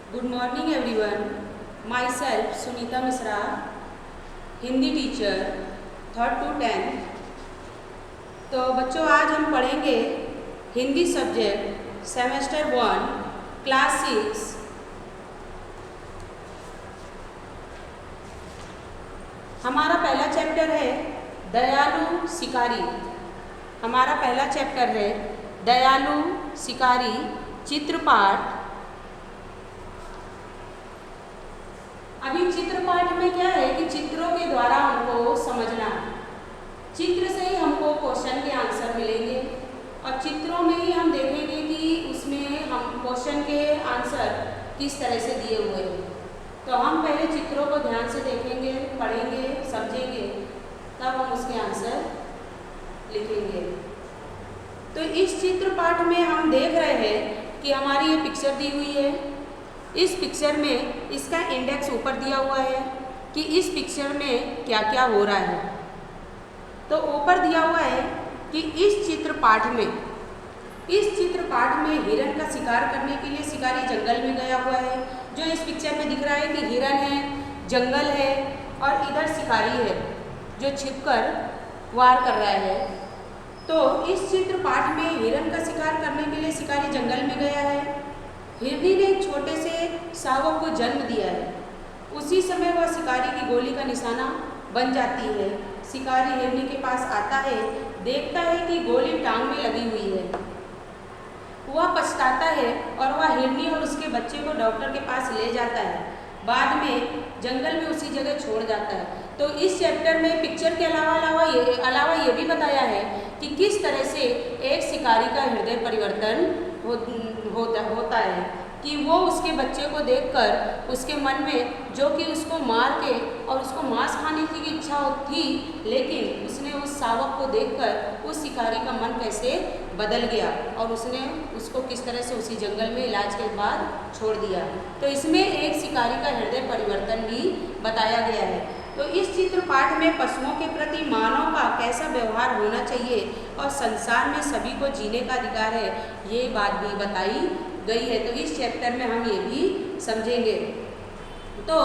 Good morning everyone. Myself Sunita Misra, Hindi teacher 3rd to 10th। तो बच्चों आज हम पढ़ेंगे हिंदी सब्जेक्ट सेमेस्टर 1 क्लास 6। हमारा पहला चैप्टर है दयालु शिकारी। हमारा पहला चैप्टर है दयालु शिकारी चित्रपाठ। अभी चित्रपाठ में क्या है कि चित्रों के द्वारा हमको समझना है। चित्र से ही हमको क्वेश्चन के आंसर मिलेंगे और चित्रों में ही हम देखेंगे कि उसमें हम क्वेश्चन के आंसर किस तरह से दिए हुए हैं। तो हम पहले चित्रों को ध्यान से देखेंगे, पढ़ेंगे, समझेंगे, तब हम उसके आंसर लिखेंगे। तो इस चित्रपाठ में हम देख रहे हैं कि हमारी ये पिक्चर दी हुई है। इस पिक्चर में इसका इंडेक्स ऊपर दिया हुआ है कि इस पिक्चर में क्या क्या हो रहा है। तो ऊपर दिया हुआ है कि इस चित्रपाठ में हिरन का शिकार करने के लिए शिकारी जंगल में गया हुआ है। जो इस पिक्चर में दिख रहा है कि हिरन है, जंगल है और इधर शिकारी है जो छिपकर वार कर रहा है। तो इस चित्रपाठ में हिरन का शिकार करने के लिए शिकारी जंगल में गया है। हिरनी ने एक छोटे से शावक को जन्म दिया है। उसी समय वह शिकारी की गोली का निशाना बन जाती है। शिकारी हिरनी के पास आता है, देखता है कि गोली टांग में लगी हुई है। वह पछताता है और वह हिरनी और उसके बच्चे को डॉक्टर के पास ले जाता है। बाद में जंगल में उसी जगह छोड़ जाता है। तो इस चैप्टर में पिक्चर के अलावा ये भी बताया है कि किस तरह से एक शिकारी का हृदय परिवर्तन होता है कि वो उसके बच्चे को देखकर उसके मन में जो कि उसको मार के और उसको मांस खाने की इच्छा थी, लेकिन उसने उस शावक को देखकर उस शिकारी का मन कैसे बदल गया और उसने उसको किस तरह से उसी जंगल में इलाज के बाद छोड़ दिया। तो इसमें एक शिकारी का हृदय परिवर्तन भी बताया गया है। तो इस चित्रपाठ में पशुओं के प्रति मानव का कैसा व्यवहार होना चाहिए और संसार में सभी को जीने का अधिकार है, ये बात भी बताई गई है। तो इस चैप्टर में हम ये भी समझेंगे। तो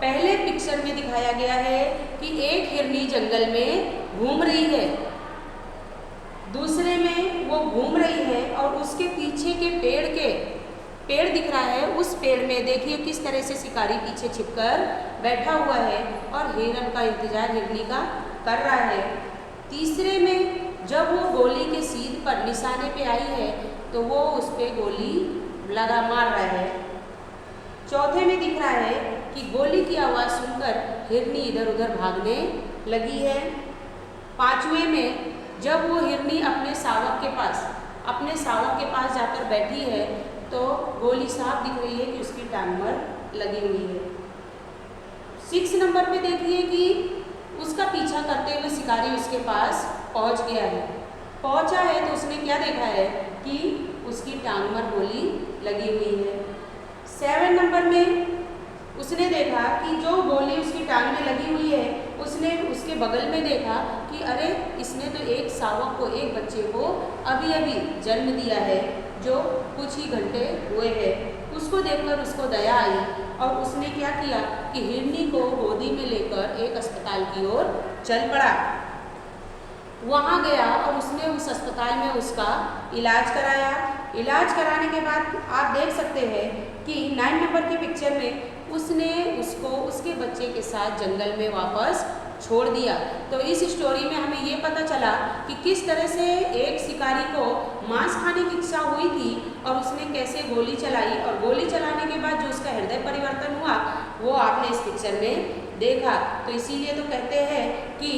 पहले पिक्चर में दिखाया गया है कि एक हिरनी जंगल में घूम रही है। दूसरे में वो घूम रही है और उसके पीछे के पेड़ दिख रहा है। उस पेड़ में देखिए किस तरह से शिकारी पीछे छिपकर बैठा हुआ है और हिरन का इंतजार हिरनी का कर रहा है। तीसरे में जब वो गोली के सीध पर निशाने पे आई है तो वो उस पर गोली मार रहा है। चौथे में दिख रहा है कि गोली की आवाज़ सुनकर हिरनी इधर उधर भागने लगी है। पांचवें में जब वो हिरनी अपने शावक के पास जाकर बैठी है तो गोली साफ दिख रही है कि उसकी टांग पर लगी हुई है। 6 नंबर पे देखिए कि उसका पीछा करते हुए शिकारी उसके पास पहुंच गया है। पहुंचा है तो उसने क्या देखा है कि उसकी टांग पर गोली लगी हुई है। 7 नंबर में उसने देखा कि जो गोली उसकी टांग में लगी हुई है उसने उसके बगल में देखा कि अरे इसने तो एक शावक को, एक बच्चे को अभी अभी जन्म दिया है जो कुछ ही घंटे हुए हैं। उसको देखकर उसको दया आई और उसने क्या किया कि हिरनी को गोदी में लेकर एक अस्पताल की ओर चल पड़ा। वहाँ गया और उसने उस अस्पताल में उसका इलाज कराया। इलाज कराने के बाद आप देख सकते हैं कि 9 नंबर की पिक्चर में उसने उसको उसके बच्चे के साथ जंगल में वापस छोड़ दिया। तो इस स्टोरी में हमें ये पता चला कि किस तरह से एक शिकारी को मांस खाने की इच्छा हुई थी और उसने कैसे गोली चलाई और गोली चलाने के बाद जो उसका हृदय परिवर्तन हुआ वो आपने इस पिक्चर में देखा। तो इसीलिए तो कहते हैं कि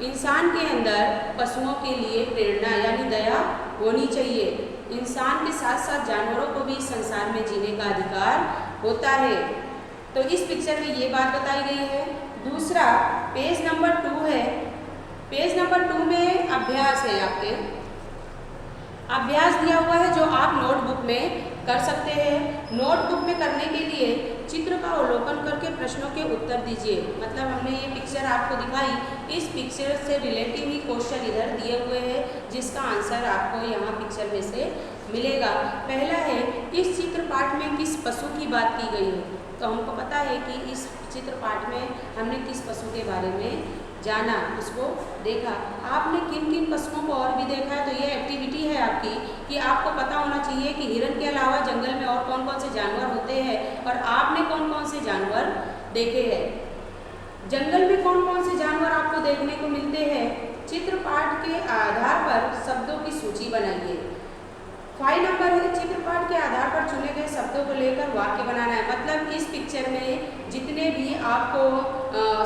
इंसान के अंदर पशुओं के लिए प्रेरणा यानी दया होनी चाहिए। इंसान के साथ साथ जानवरों को भी इस संसार में जीने का अधिकार होता है। तो इस पिक्चर में ये बात बताई गई है। दूसरा पेज नंबर 2 है। पेज नंबर 2 में अभ्यास है। आपके अभ्यास दिया हुआ है जो आप नोटबुक में कर सकते हैं। नोटबुक में करने के लिए चित्र का अवलोकन करके प्रश्नों के उत्तर दीजिए। मतलब हमने ये पिक्चर आपको दिखाई, इस पिक्चर से रिलेटिव ही क्वेश्चन इधर दिए हुए हैं जिसका आंसर आपको यहाँ पिक्चर में से मिलेगा। पहला है, इस चित्र पाठ में किस पशु की बात की गई है। तो हमको पता है कि इस चित्र पाठ में हमने किस पशु के बारे में जाना, उसको देखा। आपने किन किन पशुओं को और भी देखा है, तो ये एक्टिविटी है आपकी कि आपको पता होना चाहिए कि हिरण के अलावा जंगल में और कौन कौन से जानवर होते हैं और आपने कौन कौन से जानवर देखे हैं। जंगल में कौन कौन से जानवर आपको देखने को मिलते हैं। चित्र पाठ के आधार पर शब्दों की सूची बनाइए। 5 नंबर है, चित्र पाठ के आधार पर चुने गए शब्दों को लेकर वाक्य बनाना है। मतलब इस पिक्चर में जितने भी आपको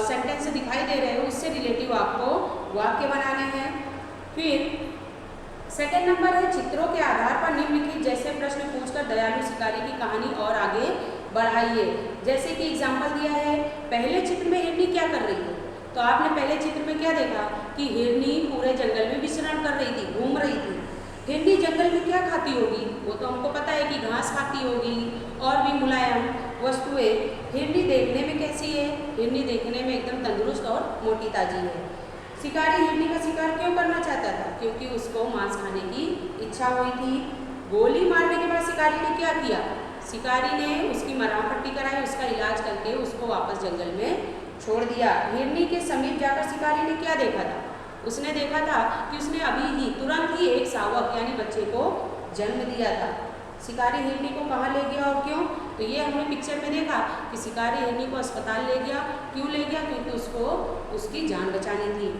सेंटेंस दिखाई दे रहे हैं उससे रिलेटिव आपको वाक्य बनाने हैं। फिर सेकंड नंबर है, चित्रों के आधार पर निम्नलिखित जैसे प्रश्न पूछकर दयालु शिकारी की कहानी और आगे बढ़ाइए। जैसे कि एग्जाम्पल दिया है, पहले चित्र में हिरनी क्या कर रही है, तो आपने पहले चित्र में क्या देखा कि हिरनी पूरे जंगल में विचरण कर रही थी, घूम रही थी। हिरनी जंगल में क्या खाती होगी, वो तो हमको पता है कि घास खाती होगी और भी मुलायम वस्तुएं। हिरनी देखने में कैसी है, हिरनी देखने में एकदम तंदुरुस्त और मोटी ताजी है। शिकारी हिरनी का शिकार क्यों करना चाहता था, क्योंकि उसको मांस खाने की इच्छा हुई थी। गोली मारने के बाद शिकारी ने क्या किया, शिकारी ने उसकी मरहम पट्टी कराई, उसका इलाज करके उसको वापस जंगल में छोड़ दिया। हिरनी के समीप जाकर शिकारी ने क्या देखा था, उसने देखा था कि उसने अभी ही तुरंत ही एक शावक यानी बच्चे को जन्म दिया था। शिकारी हिरनी को कहाँ ले गया और क्यों, तो ये हमने पिक्चर में देखा कि शिकारी हिरनी को अस्पताल ले गया। क्यों ले गया, क्योंकि उसको उसकी जान बचानी थी।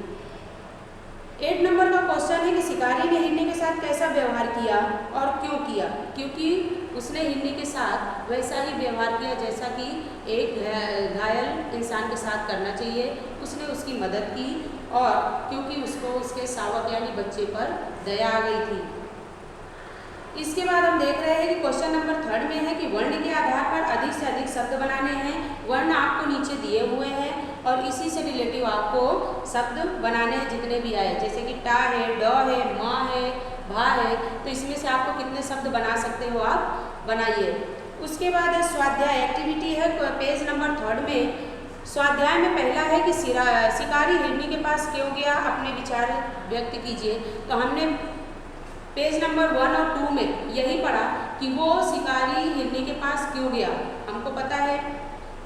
8 नंबर का क्वेश्चन है कि शिकारी ने हिरनी के साथ कैसा व्यवहार किया और क्यों किया। क्योंकि उसने हिरनी के साथ वैसा ही व्यवहार किया जैसा कि एक घायल इंसान के साथ करना चाहिए। उसने उसकी मदद की और क्योंकि उसको उसके शावक यानी बच्चे पर दया आ गई थी। इसके बाद हम देख रहे हैं कि क्वेश्चन नंबर 3 में है कि वर्ण के आधार पर अधिक से अधिक शब्द बनाने हैं। वर्ण आपको नीचे दिए हुए हैं और इसी से रिलेटिव आपको शब्द बनाने हैं जितने भी आए, जैसे कि टा है, ड है, माँ है, भा है। तो इसमें से आपको कितने शब्द बना सकते हो, आप बनाइए। उसके बाद स्वाध्याय एक्टिविटी है पेज नंबर 3 में। स्वाध्याय में पहला है कि शिकारी हिरनी के पास क्यों गया, अपने विचार व्यक्त कीजिए। तो हमने पेज नंबर 1 और 2 में यही पढ़ा कि वो शिकारी हिरनी के पास क्यों गया, हमको पता है।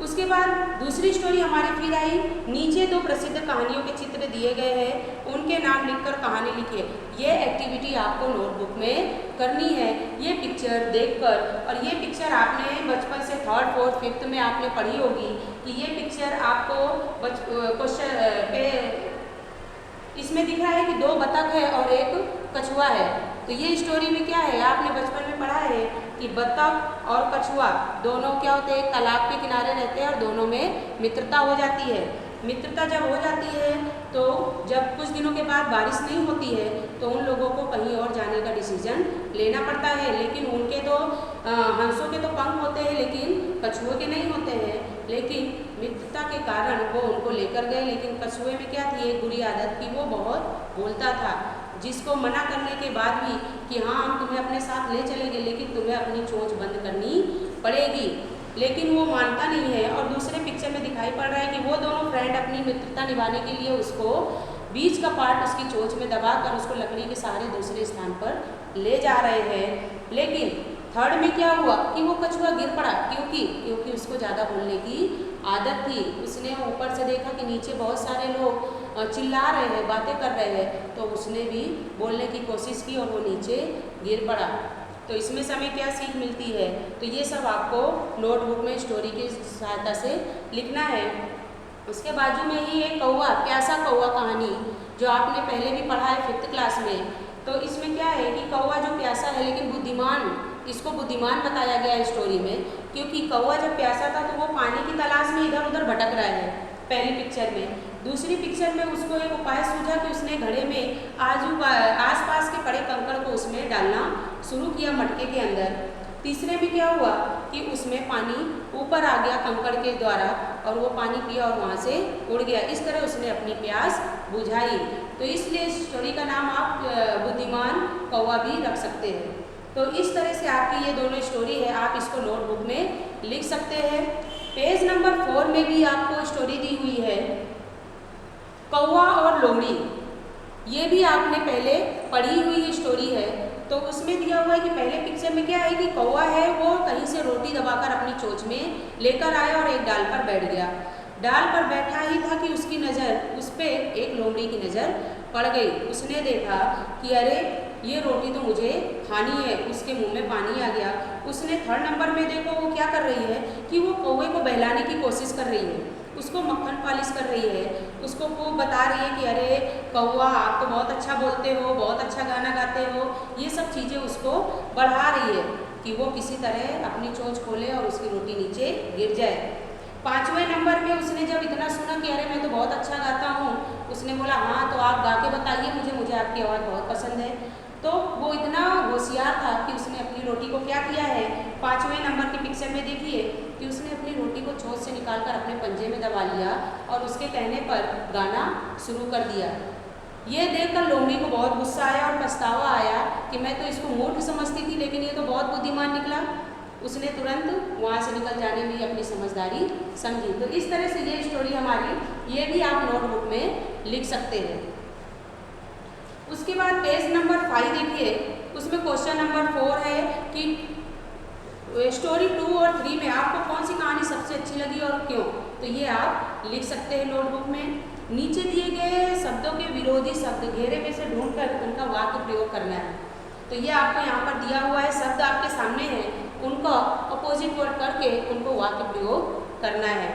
उसके बाद दूसरी स्टोरी हमारी फिर आई, नीचे 2 प्रसिद्ध कहानियों के चित्र दिए गए हैं, उनके नाम लिखकर कहानी लिखिए। ये एक्टिविटी आपको नोटबुक में करनी है, ये पिक्चर देखकर। और ये पिक्चर आपने बचपन से 3rd, 4th, 5th में आपने पढ़ी होगी कि ये पिक्चर आपको क्वेश्चन इसमें दिख रहा है कि 2 बतख है और एक कछुआ है। तो ये स्टोरी में क्या है, आपने बचपन में पढ़ा है कि बतख और कछुआ दोनों क्या होते हैं, तालाब के किनारे रहते हैं और दोनों में मित्रता हो जाती है। मित्रता जब हो जाती है तो जब कुछ दिनों के बाद बारिश नहीं होती है तो उन लोगों को कहीं और जाने का डिसीजन लेना पड़ता है। लेकिन उनके तो हंसों के तो पंख होते हैं लेकिन कछुए के नहीं होते हैं। लेकिन मित्रता के कारण वो उनको लेकर गए। लेकिन कछुए में क्या थी, एक बुरी आदत कि वो बहुत बोलता था, जिसको मना करने के बाद भी कि हाँ हम तुम्हें अपने साथ ले चलेंगे लेकिन तुम्हें अपनी चोंच बंद करनी पड़ेगी, लेकिन वो मानता नहीं है। और दूसरे पिक्चर में दिखाई पड़ रहा है कि वो दोनों फ्रेंड अपनी मित्रता निभाने के लिए उसको बीच का पार्ट उसकी चोंच में दबाकर उसको लकड़ी के सहारे दूसरे स्थान पर ले जा रहे हैं। लेकिन 3rd में क्या हुआ कि वो कछुआ गिर पड़ा, क्योंकि उसको ज़्यादा बोलने की आदत थी। उसने ऊपर से देखा कि नीचे बहुत सारे लोग चिल्ला रहे हैं, बातें कर रहे हैं, तो उसने भी बोलने की कोशिश की और वो नीचे गिर पड़ा। तो इसमें से हमें क्या सीख मिलती है, तो ये सब आपको नोटबुक में स्टोरी की सहायता से लिखना है। उसके बाजू में ही एक कौवा, प्यासा कौवा कहानी जो आपने पहले भी पढ़ा है 5th क्लास में। तो इसमें क्या है कि कौवा जो प्यासा है लेकिन बुद्धिमान, इसको बुद्धिमान बताया गया है स्टोरी में, क्योंकि कौवा जब प्यासा था तो वो पानी की तलाश में इधर उधर भटक रहा है पहली पिक्चर में। दूसरी पिक्चर में उसको एक उपाय सूझा कि उसने घड़े में आसपास के पड़े कंकड़ को उसमें डालना शुरू किया मटके के अंदर। तीसरे में क्या हुआ कि उसमें पानी ऊपर आ गया कंकड़ के द्वारा और वो पानी पिया और वहाँ से उड़ गया। इस तरह उसने अपनी प्यास बुझाई। तो इसलिए इस स्टोरी का नाम आप बुद्धिमान कौवा भी रख सकते हैं। तो इस तरह से आपकी ये दोनों स्टोरी है, आप इसको नोटबुक में लिख सकते हैं। पेज नंबर 4 में भी आपको स्टोरी दी हुई है, कौवा और लोमड़ी। ये भी आपने पहले पढ़ी हुई स्टोरी है। तो उसमें दिया हुआ है कि पहले पिक्चर में क्या है कि कौवा है वो कहीं कहीं से रोटी दबाकर अपनी चोंच में लेकर आया और एक डाल पर बैठ गया। डाल पर बैठा ही था कि उसकी नज़र उस पे एक लोमड़ी की नज़र पड़ गई। उसने देखा कि अरे ये रोटी तो मुझे खानी है, उसके मुंह में पानी आ गया। उसने 3rd नंबर में देखो वो क्या कर रही है कि वो कौवे को बहलाने की कोशिश कर रही है, उसको मक्खन पालिश कर रही है, उसको खूब बता रही है कि अरे कौवा आप तो बहुत अच्छा बोलते हो, बहुत अच्छा गाना गाते हो। ये सब चीज़ें उसको बढ़ा रही है कि वो किसी तरह अपनी चोंच खोले और उसकी रोटी नीचे गिर जाए। 5वें नंबर में उसने जब इतना सुना कि अरे मैं तो बहुत अच्छा गाता हूँ, उसने बोला हाँ तो आप गा के बताइए मुझे आपकी आवाज़ बहुत पसंद है। तो वो इतना होशियार था कि उसने अपनी रोटी को क्या किया है, 5वें नंबर के पिक्चर में देखिए कि उसने अपनी रोटी को चोंच से निकालकर अपने पंजे में दबा लिया और उसके कहने पर गाना शुरू कर दिया। ये देखकर लोमड़ी को बहुत गुस्सा आया और पछतावा आया कि मैं तो इसको मूर्ख समझती थी, लेकिन ये तो बहुत बुद्धिमान निकला। उसने तुरंत वहाँ से निकल जाने में अपनी समझदारी समझी। तो इस तरह से ये स्टोरी हमारी, ये भी आप नोटबुक में लिख सकते हैं। उसके बाद पेज नंबर 5 देखिए, उसमें क्वेश्चन नंबर 4 है कि स्टोरी 2 और 3 में आपको कौन सी कहानी सबसे अच्छी लगी और क्यों। तो ये आप लिख सकते हैं नोटबुक में। नीचे दिए गए शब्दों के विरोधी शब्द घेरे में से ढूंढकर उनका वाक्य प्रयोग करना है। तो ये आपको यहाँ पर दिया हुआ है, शब्द आपके सामने है, उनका अपोजिट वर्ड करके उनको वाक्य प्रयोग करना है।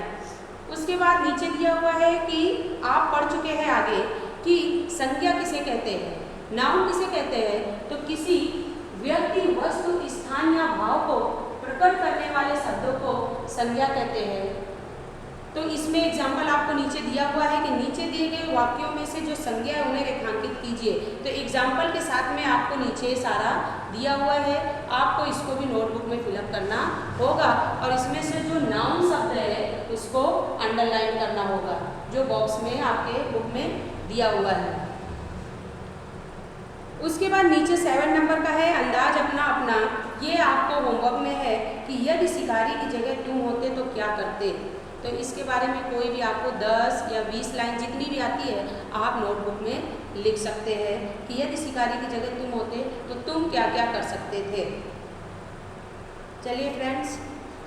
उसके बाद नीचे दिया हुआ है कि आप पढ़ चुके हैं आगे कि संज्ञा किसे कहते हैं, नाउन किसे कहते हैं। तो किसी व्यक्ति, वस्तु, स्थान या भाव को प्रकट करने वाले शब्दों को संज्ञा कहते हैं। तो इसमें एग्जाम्पल आपको नीचे दिया हुआ है कि नीचे दिए गए वाक्यों में से जो संज्ञा है उन्हें रेखांकित कीजिए। तो एग्जाम्पल के साथ में आपको नीचे सारा दिया हुआ है, आपको इसको भी नोटबुक में फिलअप करना होगा और इसमें से जो नाउन शब्द है उसको अंडरलाइन करना होगा, जो बॉक्स में आपके बुक में दिया हुआ है। उसके बाद नीचे 7 नंबर का है अंदाज अपना अपना। ये आपको होमवर्क में है कि यदि शिकारी की जगह तुम होते तो क्या करते। तो इसके बारे में कोई भी आपको 10 या 20 लाइन जितनी भी आती है आप नोटबुक में लिख सकते हैं कि यदि शिकारी की जगह तुम होते तो तुम क्या क्या कर सकते थे। चलिए फ्रेंड्स,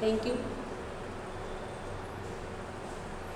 थैंक यू।